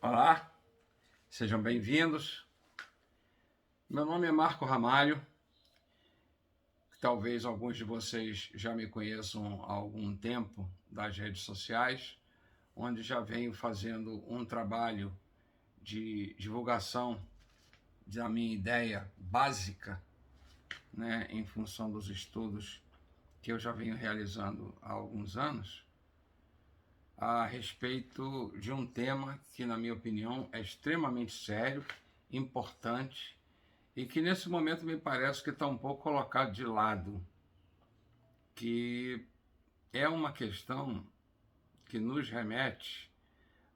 Olá, sejam bem-vindos. Meu nome é Marco Ramalho. Talvez alguns de vocês já me conheçam há algum tempo das redes sociais, onde já venho fazendo um trabalho de divulgação da minha ideia básica, né, em função dos estudos que eu já venho realizando há alguns anos, a respeito de um tema que, na minha opinião, é extremamente sério, importante e que nesse momento me parece que está um pouco colocado de lado, que é uma questão que nos remete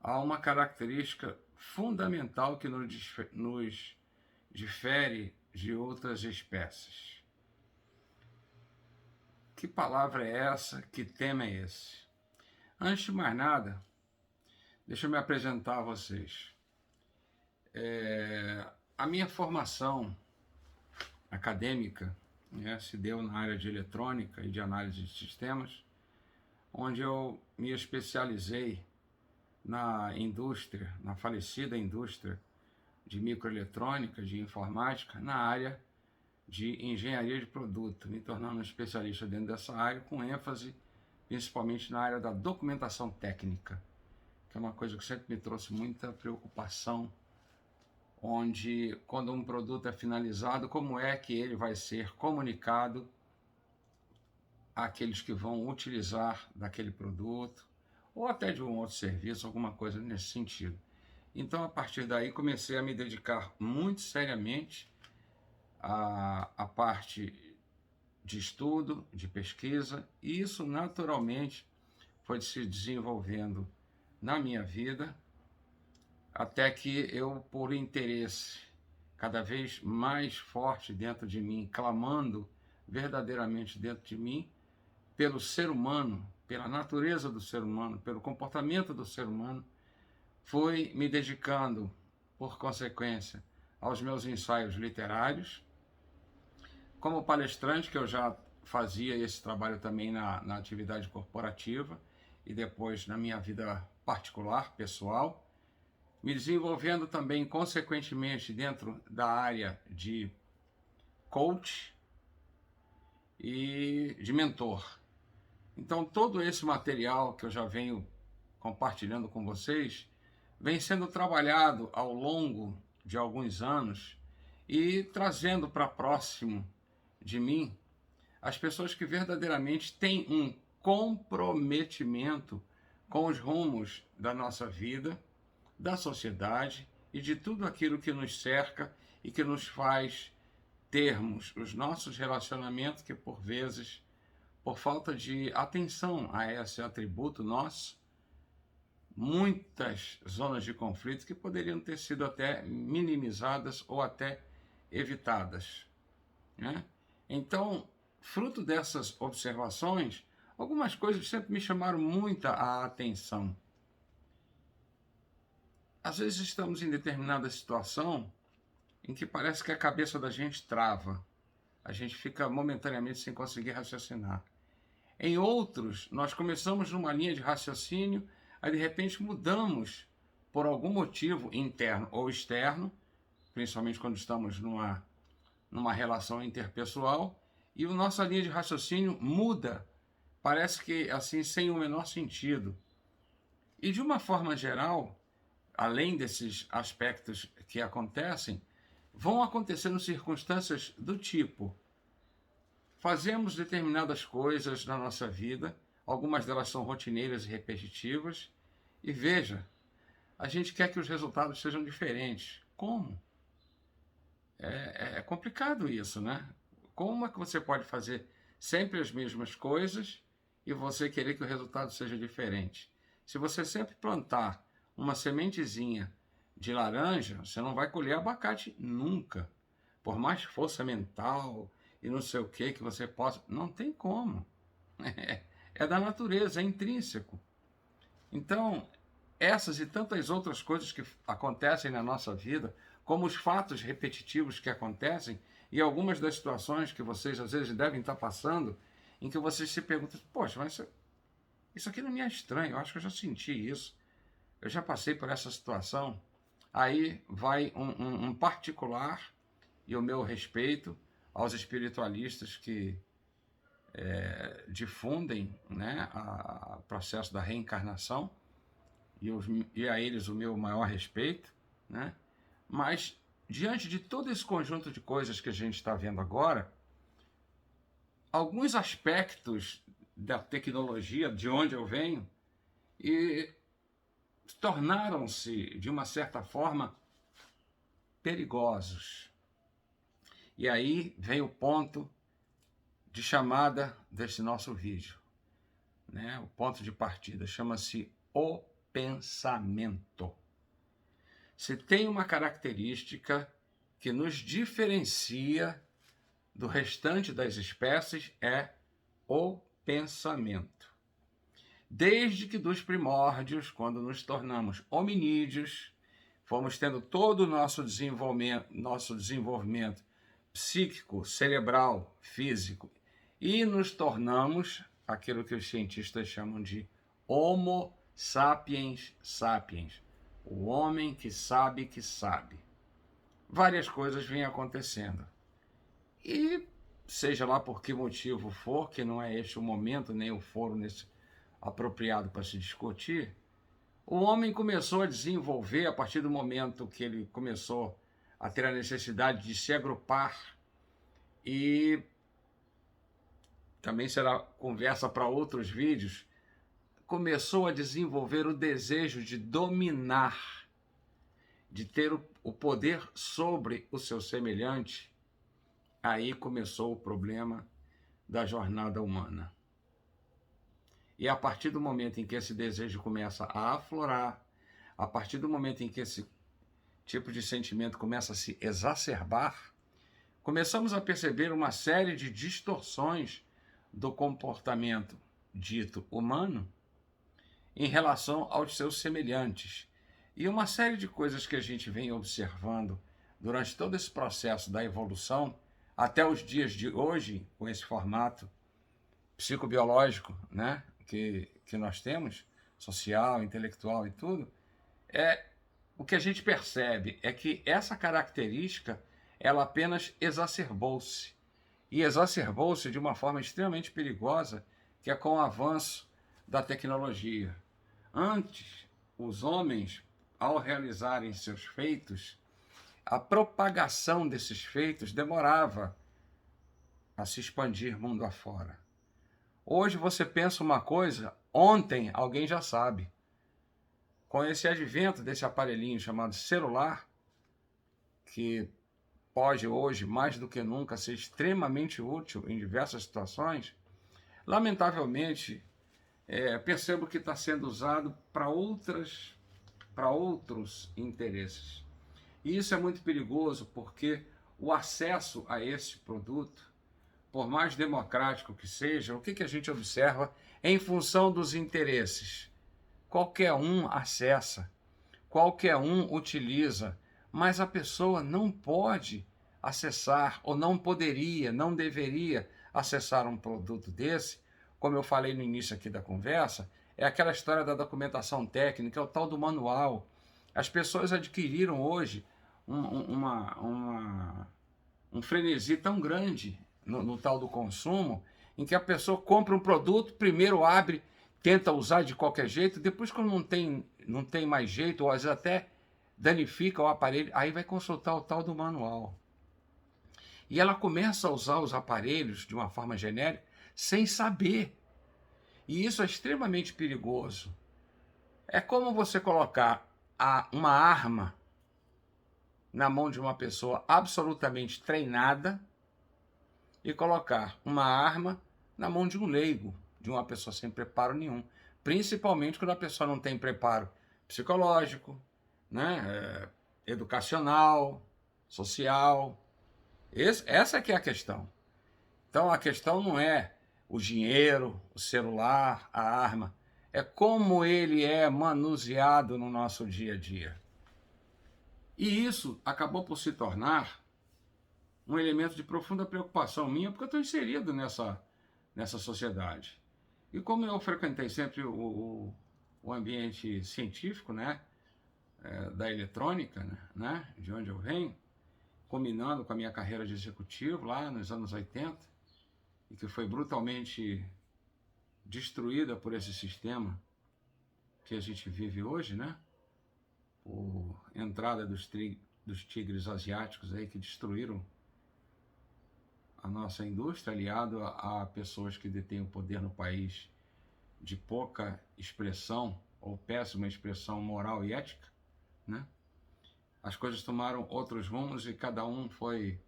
a uma característica fundamental que nos difere de outras espécies. Que palavra é essa? Que tema é esse? Antes de mais nada, deixa eu me apresentar a vocês. A minha formação acadêmica, né, se deu na área de eletrônica e de análise de sistemas, onde eu me especializei na indústria, na falecida indústria de microeletrônica, de informática, na área de engenharia de produto, me tornando um especialista dentro dessa área, com ênfase principalmente na área da documentação técnica, que é uma coisa que sempre me trouxe muita preocupação, onde, quando um produto é finalizado, como é que ele vai ser comunicado àqueles que vão utilizar daquele produto, ou até de um outro serviço, alguma coisa nesse sentido. Então, a partir daí, comecei a me dedicar muito seriamente à parte de estudo, de pesquisa, e isso naturalmente foi se desenvolvendo na minha vida, até que eu, por interesse cada vez mais forte dentro de mim, clamando verdadeiramente dentro de mim, pelo ser humano, pela natureza do ser humano, pelo comportamento do ser humano, fui me dedicando, por consequência, aos meus ensaios literários. Como palestrante, que eu já fazia esse trabalho também na atividade corporativa e depois na minha vida particular, pessoal, me desenvolvendo também, consequentemente, dentro da área de coach e de mentor. Então, todo esse material que eu já venho compartilhando com vocês vem sendo trabalhado ao longo de alguns anos e trazendo para próximo de mim as pessoas que verdadeiramente têm um comprometimento com os rumos da nossa vida, da sociedade e de tudo aquilo que nos cerca e que nos faz termos os nossos relacionamentos que, por vezes, por falta de atenção a esse atributo nosso, muitas zonas de conflito que poderiam ter sido até minimizadas ou até evitadas, né? Então, fruto dessas observações, algumas coisas sempre me chamaram muita a atenção. Às vezes estamos em determinada situação em que parece que a cabeça da gente trava, a gente fica momentaneamente sem conseguir raciocinar. Em outros, nós começamos numa linha de raciocínio, aí de repente mudamos por algum motivo interno ou externo, principalmente quando estamos numa relação interpessoal, e a nossa linha de raciocínio muda, parece que assim, sem o menor sentido. E de uma forma geral, além desses aspectos que acontecem, vão acontecendo circunstâncias do tipo: fazemos determinadas coisas na nossa vida, algumas delas são rotineiras e repetitivas, e veja, a gente quer que os resultados sejam diferentes. Como? É complicado isso, né? Como é que você pode fazer sempre as mesmas coisas e você querer que o resultado seja diferente? Se você sempre plantar uma sementezinha de laranja, você não vai colher abacate nunca. Por mais força mental e não sei o que você possa, não tem como. É da natureza, é intrínseco. Então, essas e tantas outras coisas que acontecem na nossa vida, como os fatos repetitivos que acontecem e algumas das situações que vocês às vezes devem estar passando, em que vocês se perguntam: poxa, mas isso aqui não me é estranho, eu acho que eu já senti isso. eu já passei por essa situação. Aí vai um particular, e o meu respeito aos espiritualistas que difundem, né, o processo da reencarnação, e a eles o meu maior respeito, né? Mas, diante de todo esse conjunto de coisas que a gente está vendo agora, alguns aspectos da tecnologia, de onde eu venho, e tornaram-se, de uma certa forma, perigosos. E aí vem o ponto de chamada desse nosso vídeo, né? O ponto de partida chama-se o pensamento. Se tem uma característica que nos diferencia do restante das espécies, é o pensamento. Desde que dos primórdios, quando nos tornamos hominídeos, fomos tendo todo o nosso desenvolvimento psíquico, cerebral, físico, e nos tornamos aquilo que os cientistas chamam de Homo sapiens sapiens, o homem que sabe que sabe. Várias coisas vêm acontecendo. E seja lá por que motivo for, que não é este o momento, nem o foro apropriado para se discutir, o homem começou a desenvolver, a partir do momento que ele começou a ter a necessidade de se agrupar, e também será conversa para outros vídeos, começou a desenvolver o desejo de dominar, de ter o poder sobre o seu semelhante. Aí começou o problema da jornada humana. E a partir do momento em que esse desejo começa a aflorar, a partir do momento em que esse tipo de sentimento começa a se exacerbar, começamos a perceber uma série de distorções do comportamento dito humano em relação aos seus semelhantes. E uma série de coisas que a gente vem observando durante todo esse processo da evolução, até os dias de hoje, com esse formato psicobiológico, né, que nós temos, social, intelectual e tudo, o que a gente percebe é que essa característica, ela apenas exacerbou-se. E exacerbou-se de uma forma extremamente perigosa, que é com o avanço da tecnologia. Antes, os homens, ao realizarem seus feitos, a propagação desses feitos demorava a se expandir mundo afora. Hoje você pensa uma coisa, ontem alguém já sabe. Com esse advento desse aparelhinho chamado celular, que pode hoje, mais do que nunca, ser extremamente útil em diversas situações, lamentavelmente, percebo que está sendo usado para outros interesses. E isso é muito perigoso, porque o acesso a esse produto, por mais democrático que seja, o que a gente observa em função dos interesses? Qualquer um acessa, qualquer um utiliza, mas a pessoa não pode acessar, ou não poderia, não deveria acessar um produto desse. Como eu falei no início aqui da conversa, é aquela história da documentação técnica, é o tal do manual. As pessoas adquiriram hoje um frenesi tão grande no tal do consumo, em que a pessoa compra um produto, primeiro abre, tenta usar de qualquer jeito, depois quando não tem mais jeito, ou às vezes até danifica o aparelho, aí vai consultar o tal do manual. E ela começa a usar os aparelhos de uma forma genérica, sem saber. E isso é extremamente perigoso. É como você colocar uma arma na mão de uma pessoa absolutamente treinada e colocar uma arma na mão de um leigo, de uma pessoa sem preparo nenhum. Principalmente quando a pessoa não tem preparo psicológico, né, educacional, social. Essa que é a questão. Então a questão não é o dinheiro, o celular, a arma. É como ele é manuseado no nosso dia a dia. E isso acabou por se tornar um elemento de profunda preocupação minha, porque eu estou inserido nessa sociedade. E como eu frequentei sempre o o ambiente científico, né, da eletrônica, né, de onde eu venho, combinando com a minha carreira de executivo lá nos anos 80, e que foi brutalmente destruída por esse sistema que a gente vive hoje, né, por entrada dos tigres asiáticos aí que destruíram a nossa indústria, aliado a pessoas que detêm o poder no país de pouca expressão ou péssima expressão moral e ética, né? As coisas tomaram outros rumos e cada um foi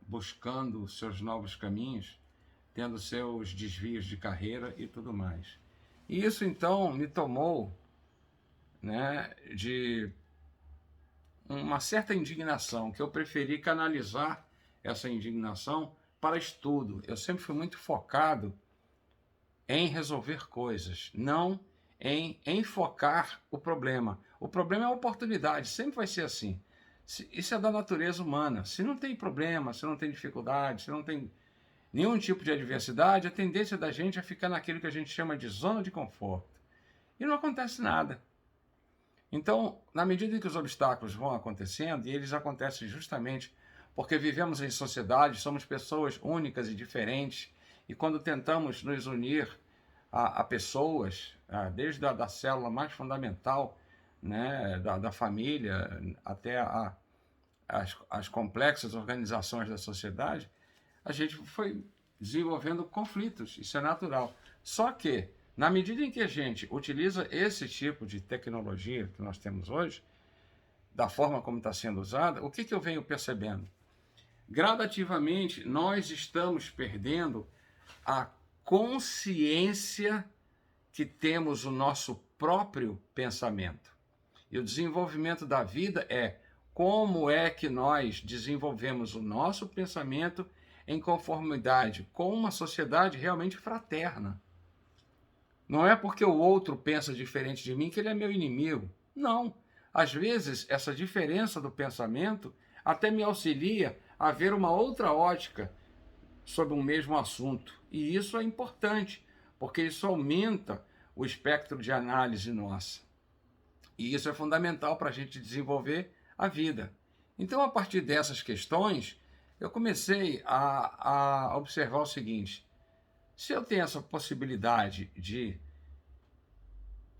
buscando seus novos caminhos, tendo seus desvios de carreira e tudo mais. E isso então me tomou, né, de uma certa indignação, que eu preferi canalizar essa indignação para estudo. Eu sempre fui muito focado em resolver coisas, não em enfocar o problema. O problema é a oportunidade, sempre vai ser assim. Isso é da natureza humana. Se não tem problema, se não tem dificuldade, se não tem nenhum tipo de adversidade, a tendência da gente é ficar naquilo que a gente chama de zona de conforto. E não acontece nada. Então, na medida em que os obstáculos vão acontecendo, e eles acontecem justamente porque vivemos em sociedade, somos pessoas únicas e diferentes, e quando tentamos nos unir a pessoas, desde a da célula mais fundamental, né, da família, até as complexas organizações da sociedade, a gente foi desenvolvendo conflitos, isso é natural. Só que, na medida em que a gente utiliza esse tipo de tecnologia que nós temos hoje, da forma como está sendo usada, o que eu venho percebendo? Gradativamente, nós estamos perdendo a consciência que temos o nosso próprio pensamento. E o desenvolvimento da vida é como é que nós desenvolvemos o nosso pensamento em conformidade com uma sociedade realmente fraterna. Não é porque o outro pensa diferente de mim que ele é meu inimigo. Não. Às vezes, essa diferença do pensamento até me auxilia a ver uma outra ótica sobre um mesmo assunto. E isso é importante, porque isso aumenta o espectro de análise nossa. E isso é fundamental para a gente desenvolver a vida. Então, a partir dessas questões, eu comecei a observar o seguinte: se eu tenho essa possibilidade de,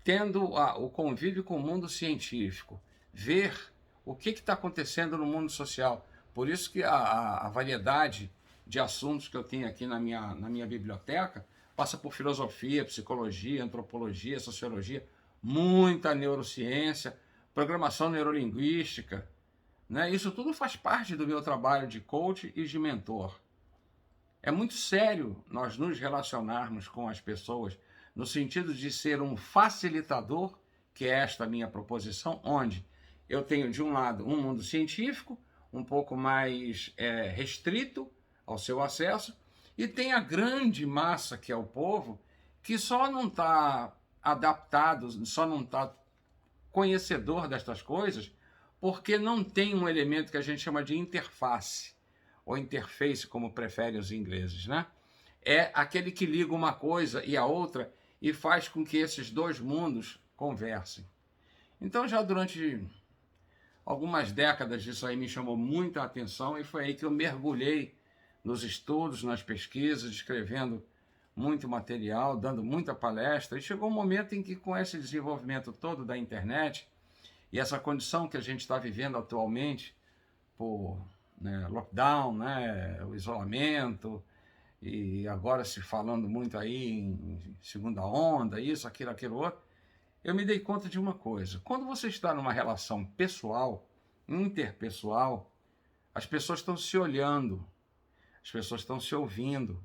tendo o convívio com o mundo científico, ver o que está acontecendo no mundo social, por isso que a variedade de assuntos que eu tenho aqui na minha biblioteca passa por filosofia, psicologia, antropologia, sociologia, muita neurociência, programação neurolinguística, né? Isso tudo faz parte do meu trabalho de coach e de mentor. É muito sério nós nos relacionarmos com as pessoas no sentido de ser um facilitador, que é esta minha proposição, onde eu tenho, de um lado, um mundo científico, um pouco mais restrito ao seu acesso, e tem a grande massa, que é o povo, que só não está adaptado, só não está conhecedor destas coisas, porque não tem um elemento que a gente chama de interface, ou interface, como preferem os ingleses, né? É aquele que liga uma coisa e a outra e faz com que esses dois mundos conversem. Então, já durante algumas décadas, isso aí me chamou muita atenção e foi aí que eu mergulhei nos estudos, nas pesquisas, escrevendo muito material, dando muita palestra, e chegou um momento em que, com esse desenvolvimento todo da internet e essa condição que a gente está vivendo atualmente, por lockdown, o isolamento, e agora se falando muito aí em segunda onda, isso, aquilo outro, eu me dei conta de uma coisa: quando você está numa relação pessoal, interpessoal, as pessoas estão se olhando, as pessoas estão se ouvindo,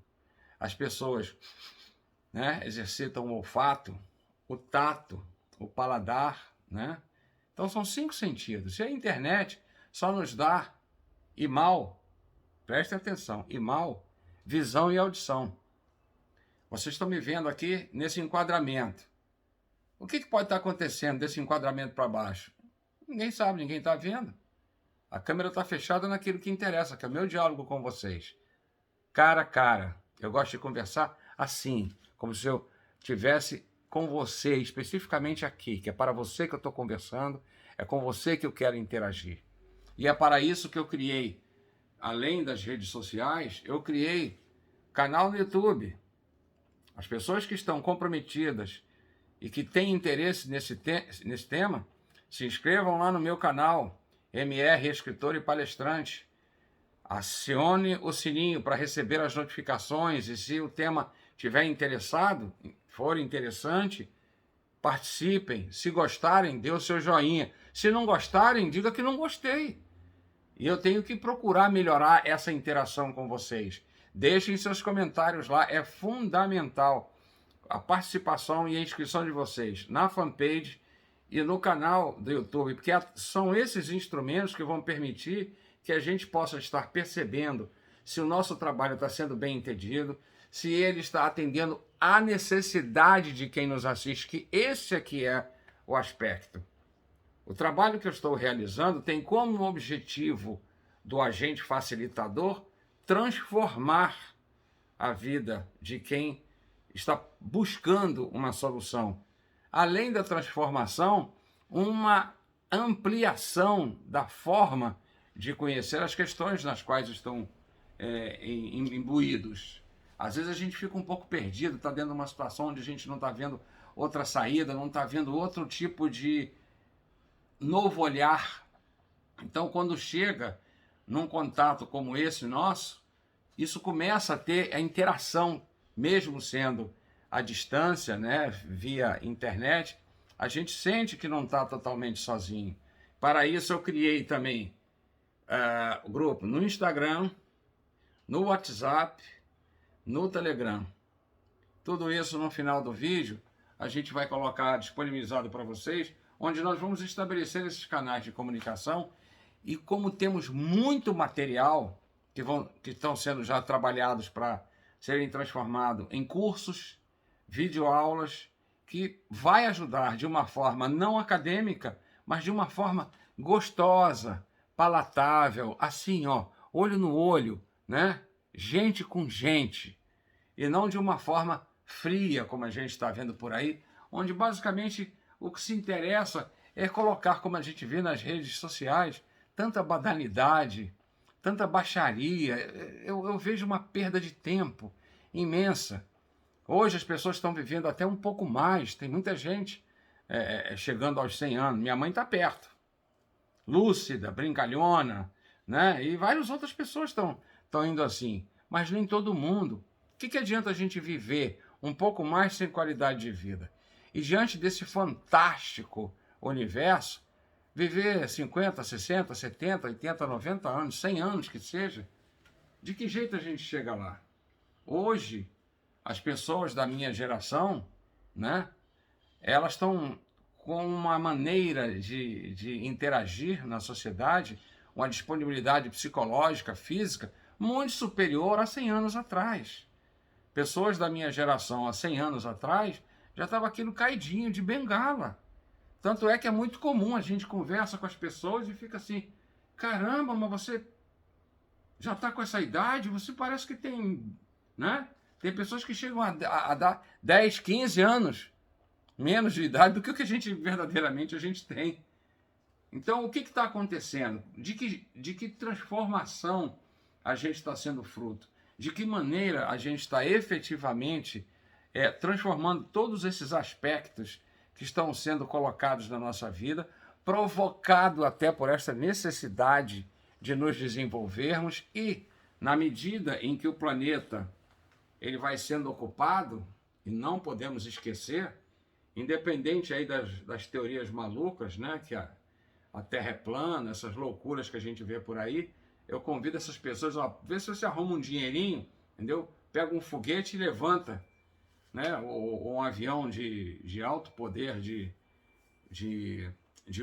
as pessoas exercitam o olfato, o tato, o paladar, né? Então são 5 sentidos. E a internet só nos dá, e mal, prestem atenção, e mal, visão e audição. Vocês estão me vendo aqui nesse enquadramento. O que pode estar acontecendo desse enquadramento para baixo? Ninguém sabe, ninguém está vendo. A câmera está fechada naquilo que interessa, que é o meu diálogo com vocês. Cara a cara. Eu gosto de conversar assim, como se eu estivesse com você, especificamente aqui, que é para você que eu estou conversando, é com você que eu quero interagir. E é para isso que eu criei, além das redes sociais, eu criei canal no YouTube. As pessoas que estão comprometidas e que têm interesse nesse tema, se inscrevam lá no meu canal, MR Escritor e Palestrante. Acione o sininho para receber as notificações e se o tema tiver interessado, for interessante, participem. Se gostarem, dê o seu joinha. Se não gostarem, diga que não gostei. E eu tenho que procurar melhorar essa interação com vocês. Deixem seus comentários lá, é fundamental a participação e a inscrição de vocês na fanpage e no canal do YouTube, porque são esses instrumentos que vão permitir que a gente possa estar percebendo se o nosso trabalho está sendo bem entendido, se ele está atendendo à necessidade de quem nos assiste, que esse aqui é o aspecto. O trabalho que eu estou realizando tem como objetivo do agente facilitador transformar a vida de quem está buscando uma solução. Além da transformação, uma ampliação da forma de conhecer as questões nas quais estão imbuídos. Às vezes a gente fica um pouco perdido, está dentro de uma situação onde a gente não está vendo outra saída, não está vendo outro tipo de novo olhar. Então, quando chega num contato como esse nosso, isso começa a ter a interação, mesmo sendo à distância, né, via internet, a gente sente que não está totalmente sozinho. Para isso eu criei também o grupo no Instagram, no WhatsApp, no Telegram. Tudo isso no final do vídeo a gente vai colocar disponibilizado para vocês, onde nós vamos estabelecer esses canais de comunicação. E como temos muito material que estão sendo já trabalhados para serem transformados em cursos, videoaulas, que vai ajudar de uma forma não acadêmica, mas de uma forma gostosa, palatável, assim, ó, olho no olho, né? Gente com gente, e não de uma forma fria, como a gente está vendo por aí, onde basicamente o que se interessa é colocar, como a gente vê nas redes sociais, tanta banalidade, tanta baixaria. Eu vejo uma perda de tempo imensa. Hoje as pessoas estão vivendo até um pouco mais, tem muita gente chegando aos 100 anos. Minha mãe está perto, lúcida, brincalhona, né? E várias outras pessoas estão indo assim, mas nem todo mundo. O que adianta a gente viver um pouco mais sem qualidade de vida? E diante desse fantástico universo, viver 50, 60, 70, 80, 90 anos, 100 anos que seja, de que jeito a gente chega lá? Hoje, as pessoas da minha geração, né, elas estão com uma maneira de interagir na sociedade, uma disponibilidade psicológica, física, muito superior a 100 anos atrás. Pessoas da minha geração, há 100 anos atrás, já estava aquilo caidinho de bengala. Tanto é que é muito comum, a gente conversa com as pessoas e fica assim, caramba, mas você já está com essa idade, você parece que tem, né? Tem pessoas que chegam a dar 10, 15 anos menos de idade do que o que a gente verdadeiramente a gente tem. Então, o que está acontecendo? De que transformação a gente está sendo fruto? De que maneira a gente está efetivamente transformando todos esses aspectos que estão sendo colocados na nossa vida, provocado até por essa necessidade de nos desenvolvermos e, na medida em que o planeta ele vai sendo ocupado, e não podemos esquecer, independente aí das teorias malucas, né, que a Terra é plana, essas loucuras que a gente vê por aí, eu convido essas pessoas, ó, vê se você arruma um dinheirinho, entendeu? Pega um foguete e levanta, né? Ou um avião de alto poder de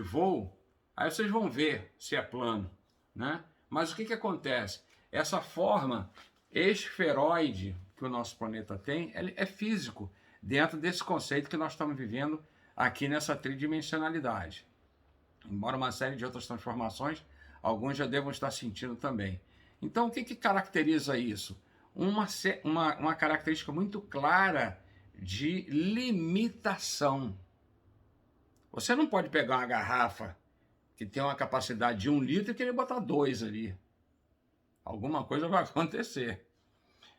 voo, aí vocês vão ver se é plano, né? Mas o que acontece? Essa forma esferoide que o nosso planeta tem, ele é físico, dentro desse conceito que nós estamos vivendo aqui nessa tridimensionalidade. Embora uma série de outras transformações, alguns já devam estar sentindo também. Então, o que caracteriza isso? Uma característica muito clara de limitação. Você não pode pegar uma garrafa que tem uma capacidade de 1 litro e querer botar 2 ali. Alguma coisa vai acontecer.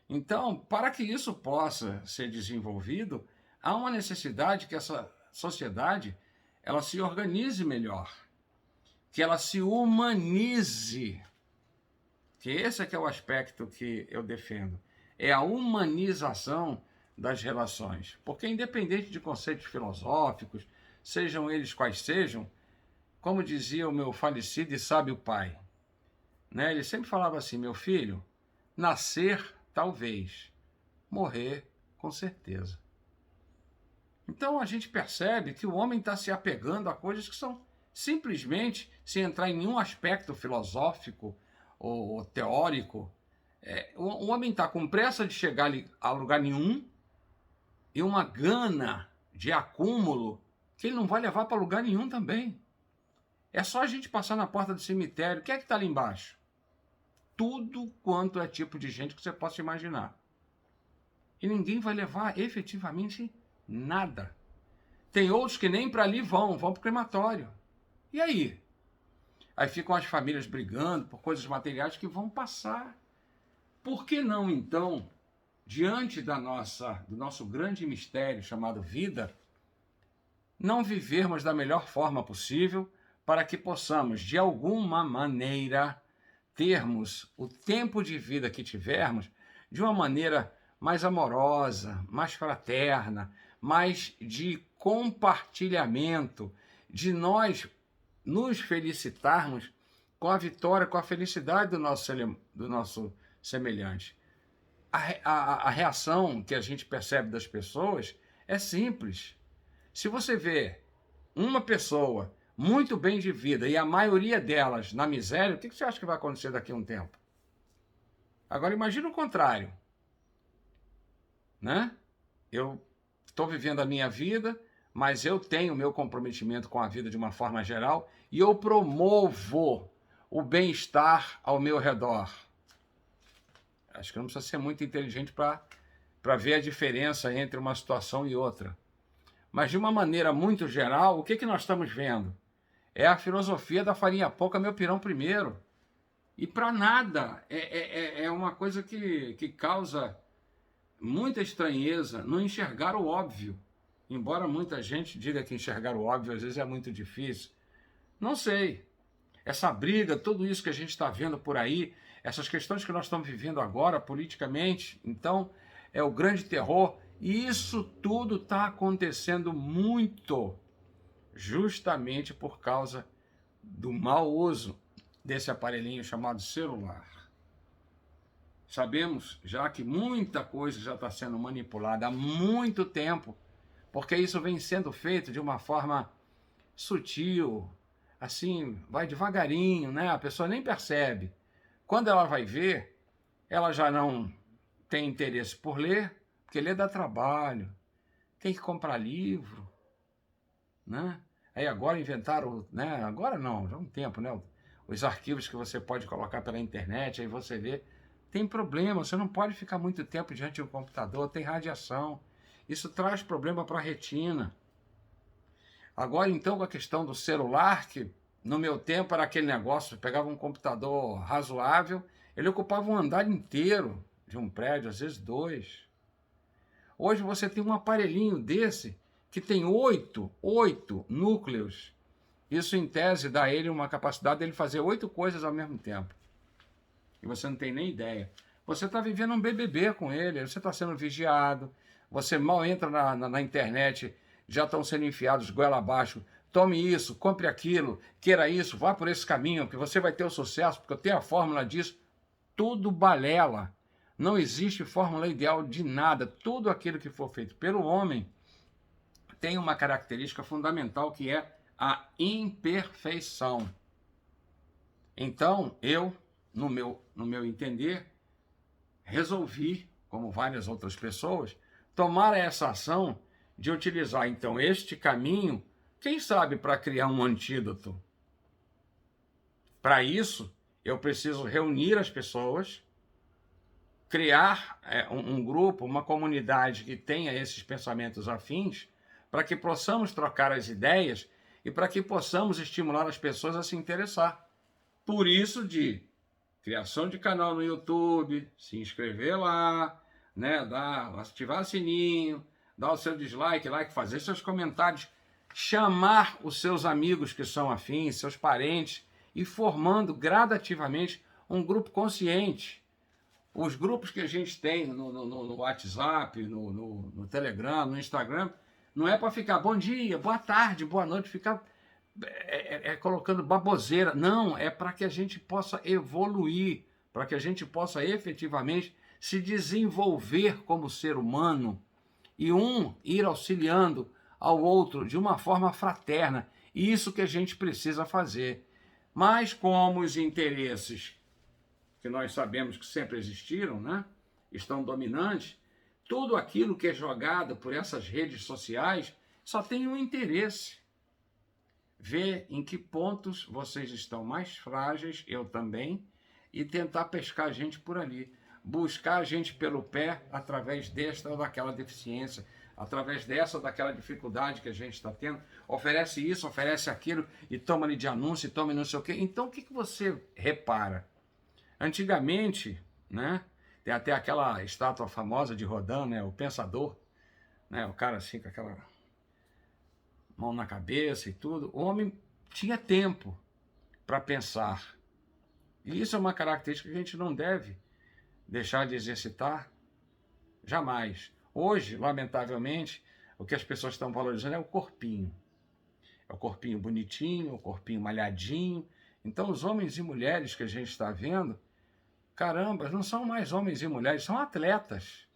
Então, para que isso possa ser desenvolvido, há uma necessidade que essa sociedade ela se organize melhor, que ela se humanize, que esse é que é o aspecto que eu defendo, é a humanização das relações, porque independente de conceitos filosóficos, sejam eles quais sejam, como dizia o meu falecido e sábio pai, né? Ele sempre falava assim, meu filho, nascer talvez, morrer com certeza. Então a gente percebe que o homem está se apegando a coisas que são simplesmente, sem entrar em nenhum aspecto filosófico ou teórico, o homem está com pressa de chegar a lugar nenhum e uma gana de acúmulo que ele não vai levar para lugar nenhum também. É só a gente passar na porta do cemitério. O que é que está ali embaixo? Tudo quanto é tipo de gente que você possa imaginar. E ninguém vai levar efetivamente nada. Tem outros que nem para ali vão para o crematório. E aí? Aí ficam as famílias brigando por coisas materiais que vão passar. Por que não, então, diante do nosso grande mistério chamado vida, não vivermos da melhor forma possível para que possamos, de alguma maneira, termos o tempo de vida que tivermos de uma maneira mais amorosa, mais fraterna, mais de compartilhamento, de nós nos felicitarmos com a vitória, com a felicidade do nosso semelhante. A reação que a gente percebe das pessoas é simples. Se você vê uma pessoa muito bem de vida e a maioria delas na miséria, o que você acha que vai acontecer daqui a um tempo? Agora imagina o contrário, né? Eu estou vivendo a minha vida, mas eu tenho o meu comprometimento com a vida de uma forma geral e eu promovo o bem-estar ao meu redor. Acho que não precisa ser muito inteligente para ver a diferença entre uma situação e outra. Mas de uma maneira muito geral, o que nós estamos vendo? É a filosofia da farinha pouca, meu pirão primeiro. E para nada. É uma coisa que causa muita estranheza não enxergar o óbvio. Embora muita gente diga que enxergar o óbvio às vezes é muito difícil. Não sei. Essa briga, tudo isso que a gente está vendo por aí, essas questões que nós estamos vivendo agora politicamente, então é o grande terror. E isso tudo está acontecendo muito justamente por causa do mau uso desse aparelhinho chamado celular. Sabemos já que muita coisa já está sendo manipulada há muito tempo, porque isso vem sendo feito de uma forma sutil, assim, vai devagarinho, né? A pessoa nem percebe. Quando ela vai ver, ela já não tem interesse por ler, porque ler dá trabalho, tem que comprar livro, né? Aí agora inventaram, né? Agora não, já há um tempo, né? Os arquivos que você pode colocar pela internet, aí você vê. Tem problema, você não pode ficar muito tempo diante de um computador, tem radiação. Isso traz problema para a retina. Agora então com a questão do celular, que no meu tempo era aquele negócio, pegava um computador razoável, ele ocupava um andar inteiro de um prédio, às vezes 2. Hoje você tem um aparelhinho desse que tem 8 núcleos. Isso, em tese, dá a ele uma capacidade de ele fazer 8 coisas ao mesmo tempo. E você não tem nem ideia. Você está vivendo um BBB com ele, você está sendo vigiado, você mal entra na internet, já estão sendo enfiados goela abaixo. Tome isso, compre aquilo, queira isso, vá por esse caminho, que você vai ter o sucesso, porque eu tenho a fórmula disso. Tudo balela. Não existe fórmula ideal de nada. Tudo aquilo que for feito pelo homem tem uma característica fundamental que é a imperfeição. Então, eu, no meu entender, resolvi, como várias outras pessoas, tomar essa ação de utilizar, então, este caminho, quem sabe, para criar um antídoto. Para isso, eu preciso reunir as pessoas, criar um grupo, uma comunidade que tenha esses pensamentos afins, para que possamos trocar as ideias e para que possamos estimular as pessoas a se interessar. Por isso de criação de canal no YouTube, se inscrever lá, né, ativar o sininho, dar o seu dislike, like, fazer seus comentários, chamar os seus amigos que são afins, seus parentes, e formando gradativamente um grupo consciente. Os grupos que a gente tem no WhatsApp, no Telegram, no Instagram, não é para ficar bom dia, boa tarde, boa noite, ficar colocando baboseira. Não, é para que a gente possa evoluir, para que a gente possa efetivamente se desenvolver como ser humano e um ir auxiliando ao outro de uma forma fraterna. E isso que a gente precisa fazer. Mas como os interesses que nós sabemos que sempre existiram, né, estão dominantes, tudo aquilo que é jogado por essas redes sociais só tem um interesse: ver em que pontos vocês estão mais frágeis, eu também, e tentar pescar a gente por ali, buscar a gente pelo pé através desta ou daquela deficiência, através dessa ou daquela dificuldade que a gente está tendo. Oferece isso, oferece aquilo, e toma-lhe de anúncio, e toma não sei o quê. Então o que você repara? Antigamente, né, tem até aquela estátua famosa de Rodin, né, o Pensador, né, o cara assim com aquela mão na cabeça e tudo. O homem tinha tempo para pensar. E isso é uma característica que a gente não deve deixar de exercitar jamais. Hoje, lamentavelmente, o que as pessoas estão valorizando é o corpinho. É o corpinho bonitinho, o corpinho malhadinho. Então, os homens e mulheres que a gente está vendo, caramba, não são mais homens e mulheres, são atletas.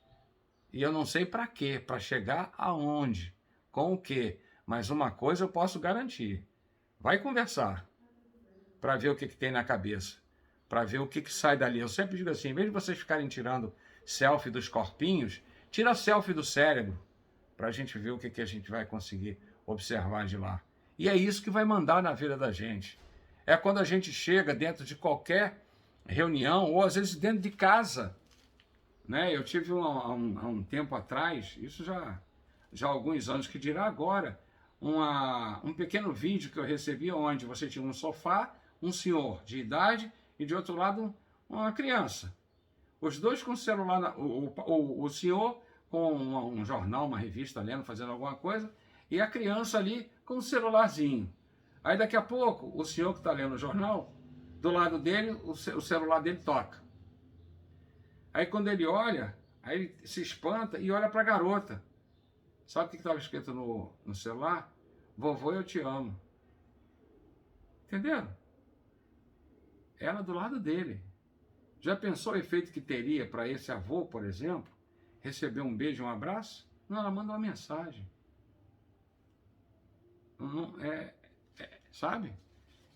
E eu não sei para quê, para chegar aonde, com o quê. Mas uma coisa eu posso garantir: vai conversar para ver o que tem na cabeça, para ver o que sai dali. Eu sempre digo assim, em vez de vocês ficarem tirando selfie dos corpinhos, tira selfie do cérebro, para a gente ver o que a gente vai conseguir observar de lá. E é isso que vai mandar na vida da gente. É quando a gente chega dentro de qualquer reunião, ou às vezes dentro de casa, né? Eu tive há um tempo atrás, isso já há alguns anos, que dirá agora, um pequeno vídeo que eu recebi, onde você tinha um sofá, um senhor de idade e de outro lado uma criança. Os dois com o celular, o senhor com um jornal, uma revista lendo, fazendo alguma coisa, e a criança ali com um celularzinho. Aí daqui a pouco, o senhor que está lendo o jornal, do lado dele, o celular dele toca. Aí quando ele olha, aí ele se espanta e olha para a garota. Sabe o que estava escrito no celular? Vovô, eu te amo. Entenderam? Ela do lado dele. Já pensou o efeito que teria para esse avô, por exemplo, receber um beijo, um abraço? Não, ela manda uma mensagem. Sabe?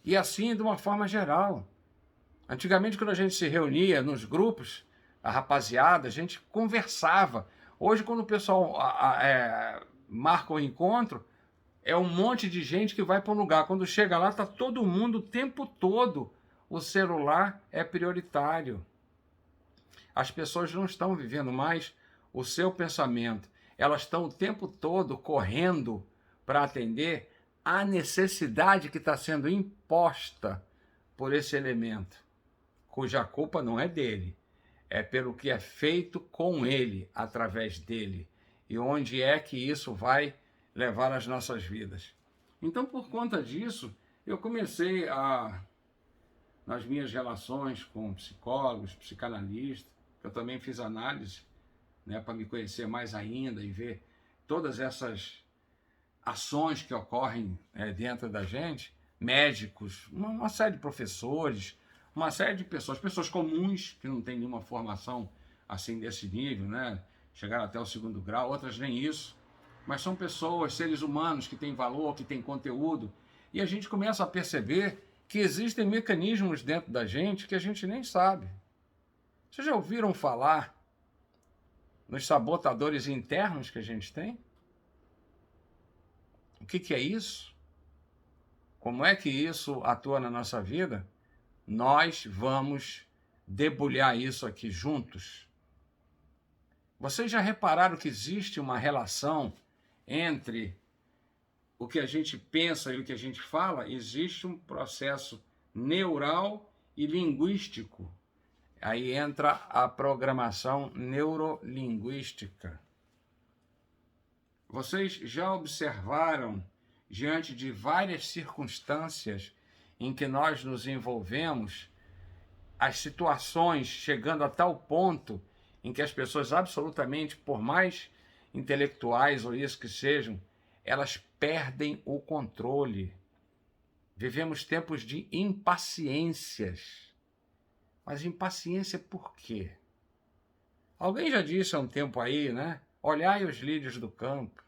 E assim, de uma forma geral. Antigamente, quando a gente se reunia nos grupos, a rapaziada, a gente conversava. Hoje, quando o pessoal marca o encontro, é um monte de gente que vai para um lugar. Quando chega lá, está todo mundo o tempo todo. O celular é prioritário. As pessoas não estão vivendo mais o seu pensamento. Elas estão o tempo todo correndo para atender à necessidade que está sendo imposta por esse elemento, cuja culpa não é dele, é pelo que é feito com ele, através dele, e onde é que isso vai levar as nossas vidas. Então, por conta disso, eu comecei nas minhas relações com psicólogos, psicanalistas, eu também fiz análise, né, para me conhecer mais ainda e ver todas essas ações que ocorrem dentro da gente, médicos, uma série de professores, uma série de pessoas comuns, que não têm nenhuma formação assim desse nível, né? Chegaram até o 2º grau, outras nem isso, mas são pessoas, seres humanos que têm valor, que têm conteúdo, e a gente começa a perceber que existem mecanismos dentro da gente que a gente nem sabe. Vocês já ouviram falar nos sabotadores internos que a gente tem? O que é isso? Como é que isso atua na nossa vida? Nós vamos debulhar isso aqui juntos, Vocês já repararam que existe uma relação entre o que a gente pensa e o que a gente fala? Existe um processo neural e linguístico. Aí entra a programação neurolinguística. Vocês já observaram, diante de várias circunstâncias em que nós nos envolvemos, as situações chegando a tal ponto em que as pessoas absolutamente, por mais intelectuais ou isso que sejam, elas perdem o controle. Vivemos tempos de impaciências. Mas impaciência por quê? Alguém já disse há um tempo aí, né? Olhai os lírios do campo.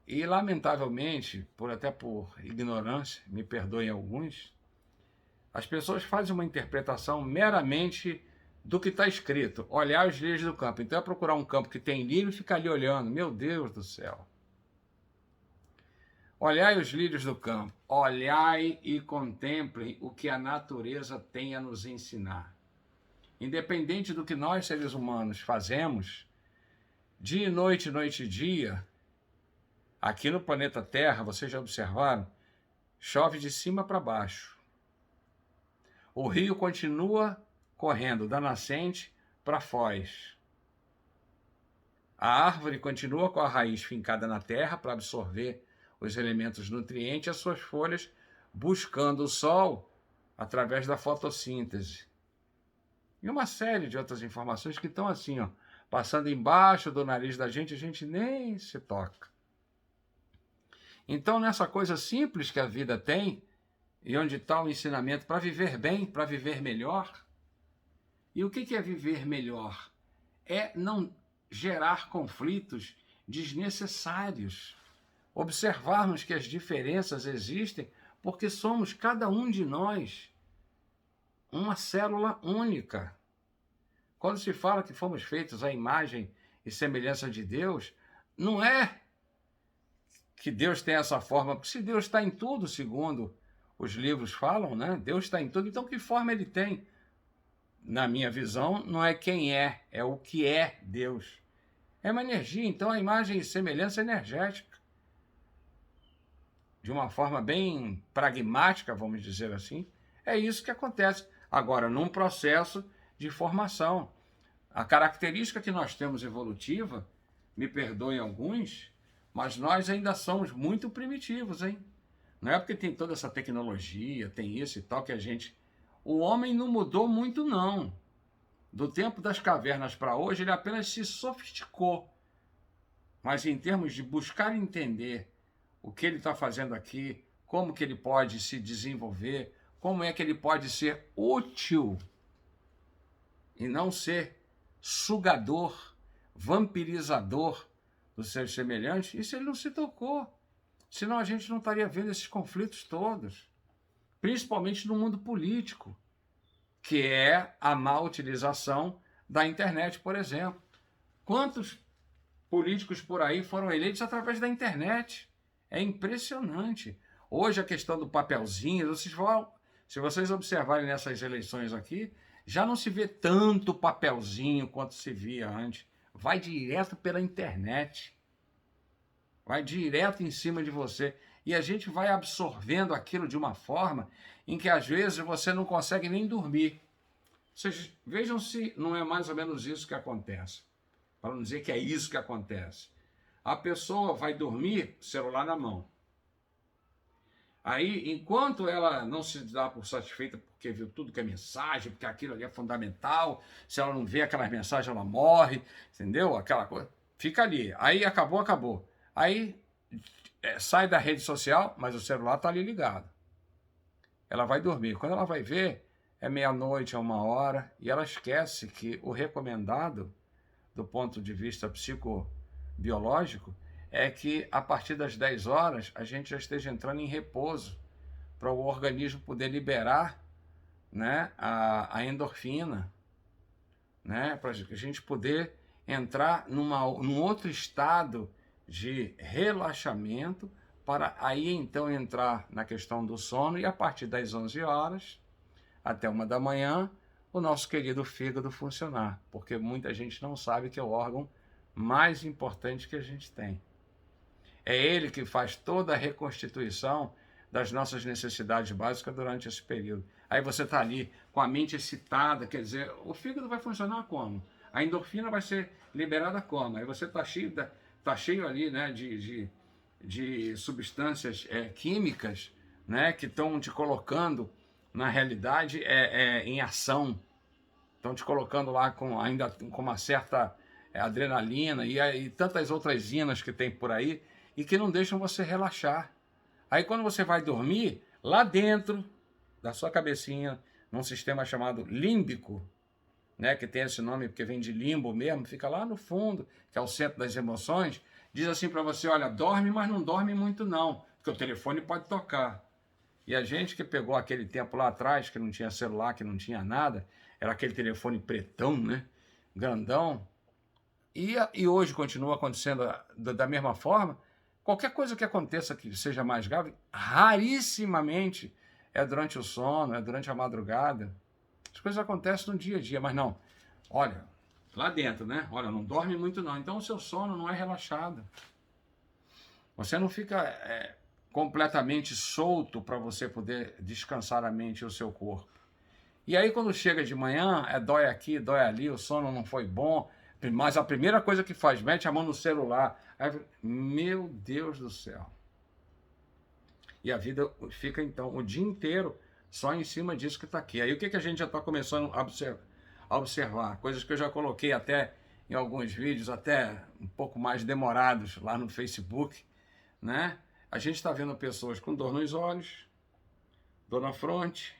E, lamentavelmente, até por ignorância, me perdoem alguns, as pessoas fazem uma interpretação meramente do que está escrito. Olhar os lírios do campo. Então é procurar um campo que tem lírio e ficar ali olhando. Meu Deus do céu. Olhai os lírios do campo. Olhai e contemplem o que a natureza tem a nos ensinar. Independente do que nós, seres humanos, fazemos, dia e noite e dia, aqui no planeta Terra, vocês já observaram, chove de cima para baixo. O rio continua correndo da nascente para a foz. A árvore continua com a raiz fincada na terra para absorver os elementos nutrientes e as suas folhas, buscando o sol através da fotossíntese. E uma série de outras informações que estão assim, ó, passando embaixo do nariz da gente, a gente nem se toca. Então, nessa coisa simples que a vida tem, e onde está o ensinamento para viver bem, para viver melhor. E o que é viver melhor? É não gerar conflitos desnecessários. Observarmos que as diferenças existem porque somos, cada um de nós, uma célula única. Quando se fala que fomos feitos à imagem e semelhança de Deus, não é que Deus tem essa forma, porque se Deus está em tudo, segundo os livros falam, né? Deus está em tudo, então que forma ele tem? Na minha visão, não é quem é o que é Deus. É uma energia, então a imagem e semelhança energética. De uma forma bem pragmática, vamos dizer assim, é isso que acontece. Agora, num processo de formação. A característica que nós temos evolutiva, me perdoem alguns, mas nós ainda somos muito primitivos, hein? Não é porque tem toda essa tecnologia, tem isso e tal, que a gente... O homem não mudou muito, não. Do tempo das cavernas para hoje, ele apenas se sofisticou. Mas em termos de buscar entender o que ele está fazendo aqui, como que ele pode se desenvolver, como é que ele pode ser útil e não ser sugador, vampirizador dos seus semelhantes, isso ele não se tocou. Senão a gente não estaria vendo esses conflitos todos, principalmente no mundo político, que é a má utilização da internet, por exemplo. Quantos políticos por aí foram eleitos através da internet? É impressionante. Hoje a questão do papelzinho, se vocês observarem nessas eleições aqui, já não se vê tanto papelzinho quanto se via antes. Vai direto pela internet. Vai direto em cima de você. E a gente vai absorvendo aquilo de uma forma em que, às vezes, você não consegue nem dormir. Vocês vejam se não é mais ou menos isso que acontece. Para não dizer que é isso que acontece. A pessoa vai dormir, celular na mão. Aí, enquanto ela não se dá por satisfeita porque viu tudo que é mensagem, porque aquilo ali é fundamental, se ela não vê aquelas mensagens, ela morre, entendeu? Aquela coisa. Fica ali. Aí acabou. Aí sai da rede social, mas o celular está ali ligado. Ela vai dormir. Quando ela vai ver, é meia-noite, é 1h, e ela esquece que o recomendado, do ponto de vista psicobiológico, é que a partir das 10 horas a gente já esteja entrando em repouso, para o organismo poder liberar, né, a endorfina, né, para a gente poder entrar num outro estado de relaxamento, para aí então entrar na questão do sono, e a partir das 11 horas até 1 da manhã, o nosso querido fígado funcionar, porque muita gente não sabe que é o órgão mais importante que a gente tem. É ele que faz toda a reconstituição das nossas necessidades básicas durante esse período. Aí você está ali com a mente excitada, quer dizer, o fígado vai funcionar como? A endorfina vai ser liberada como? Aí você está cheio ali, né, de substâncias químicas, né, que estão te colocando, na realidade, em ação. Estão te colocando lá ainda com uma certa adrenalina e tantas outras inas que tem por aí e que não deixam você relaxar. Aí quando você vai dormir, lá dentro da sua cabecinha, num sistema chamado límbico, né, que tem esse nome porque vem de limbo mesmo, fica lá no fundo, que é o centro das emoções, diz assim para você, olha, dorme, mas não dorme muito não, porque o telefone pode tocar. E a gente que pegou aquele tempo lá atrás, que não tinha celular, que não tinha nada, era aquele telefone pretão, né, grandão, e hoje continua acontecendo da mesma forma. Qualquer coisa que aconteça que seja mais grave, rarissimamente é durante o sono, é durante a madrugada. As coisas acontecem no dia a dia, mas não. Olha, lá dentro, né? Olha, não dorme muito não. Então o seu sono não é relaxado. Você não fica completamente solto para você poder descansar a mente e o seu corpo. E aí quando chega de manhã, dói aqui, dói ali, o sono não foi bom, mas a primeira coisa que faz, mete a mão no celular. Aí, meu Deus do céu. E a vida fica, então, o dia inteiro só em cima disso que está aqui. Aí o que a gente já está começando a observar? Coisas que eu já coloquei até em alguns vídeos, até um pouco mais demorados lá no Facebook, né? A gente está vendo pessoas com dor nos olhos, dor na fronte,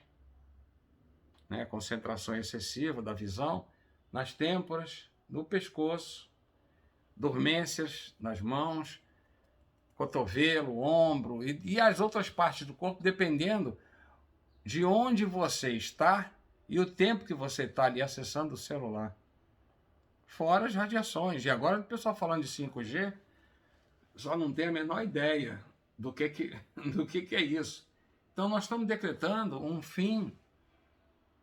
né? Concentração excessiva da visão, nas têmporas, no pescoço, dormências nas mãos, cotovelo, ombro e as outras partes do corpo, dependendo de onde você está e o tempo que você está ali acessando o celular. Fora as radiações. E agora o pessoal falando de 5G, só não tem a menor ideia do que é isso. Então nós estamos decretando um fim,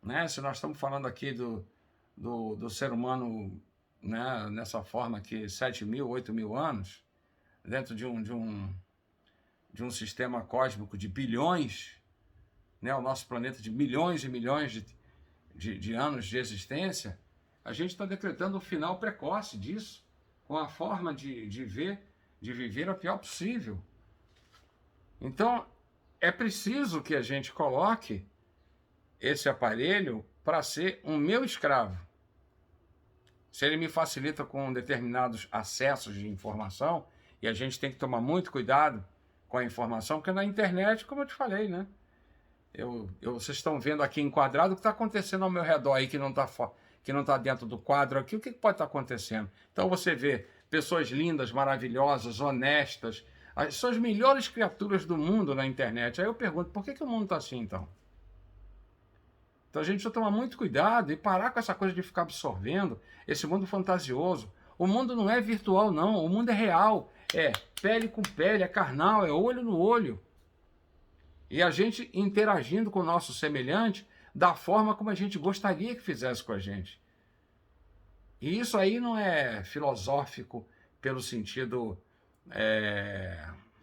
né? Se nós estamos falando aqui do ser humano, né, nessa forma aqui, 7.000, 8.000 anos, dentro de um sistema cósmico de bilhões, né, o nosso planeta de milhões e milhões de anos de existência, a gente está decretando o final precoce disso, com a forma de viver a pior possível. Então, é preciso que a gente coloque esse aparelho para ser um meu escravo. Se ele me facilita com determinados acessos de informação, e a gente tem que tomar muito cuidado com a informação, porque na internet, como eu te falei, né? Vocês estão vendo aqui enquadrado o que está acontecendo ao meu redor aí, que não está dentro do quadro aqui, o que pode estar acontecendo? Então você vê pessoas lindas, maravilhosas, honestas, as suas melhores criaturas do mundo na internet. Aí eu pergunto, por que o mundo está assim então? Então a gente precisa tomar muito cuidado e parar com essa coisa de ficar absorvendo esse mundo fantasioso. O mundo não é virtual não, o mundo é real, é pele com pele, é carnal, é olho no olho. E a gente interagindo com o nosso semelhante da forma como a gente gostaria que fizesse com a gente. E isso aí não é filosófico pelo sentido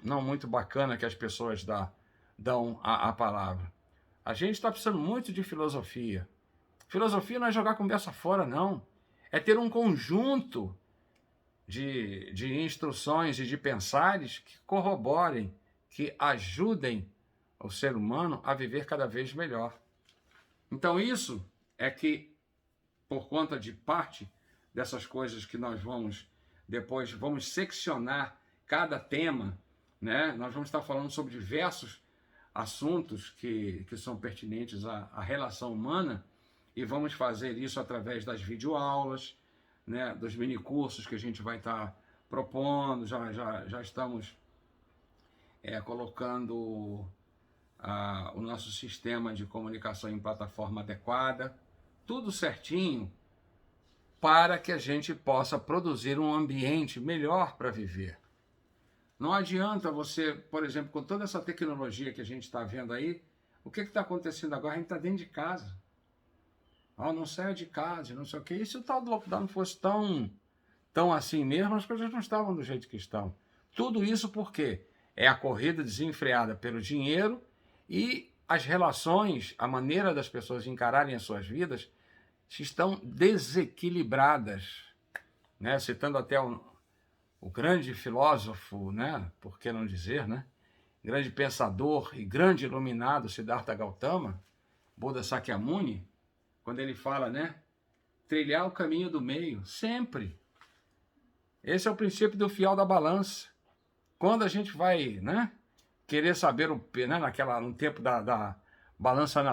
não muito bacana que as pessoas dão a palavra. A gente está precisando muito de filosofia. Filosofia não é jogar conversa fora, não. É ter um conjunto de instruções e de pensares que corroborem, que ajudem o ser humano a viver cada vez melhor. Então isso é que, por conta de parte dessas coisas que nós vamos seccionar cada tema, né? Nós vamos estar falando sobre diversos assuntos que são pertinentes à relação humana e vamos fazer isso através das videoaulas, né? Dos minicursos que a gente vai estar propondo, já estamos colocando o nosso sistema de comunicação em plataforma adequada, tudo certinho para que a gente possa produzir um ambiente melhor para viver. Não adianta você, por exemplo, com toda essa tecnologia que a gente está vendo aí, o que está acontecendo agora? A gente está dentro de casa. Não saia de casa, não sei o quê. E se o tal do lockdown não fosse tão assim mesmo, as coisas não estavam do jeito que estão. Tudo isso porque é a corrida desenfreada pelo dinheiro e as relações, a maneira das pessoas encararem as suas vidas estão desequilibradas. Né? Citando até o grande filósofo, né? Por que não dizer, né? Grande pensador e grande iluminado Siddhartha Gautama, Buda Sakyamuni, quando ele fala, né? Trilhar o caminho do meio, sempre. Esse é o princípio do fiel da balança. Quando a gente vai, né? Querer saber no tempo da balança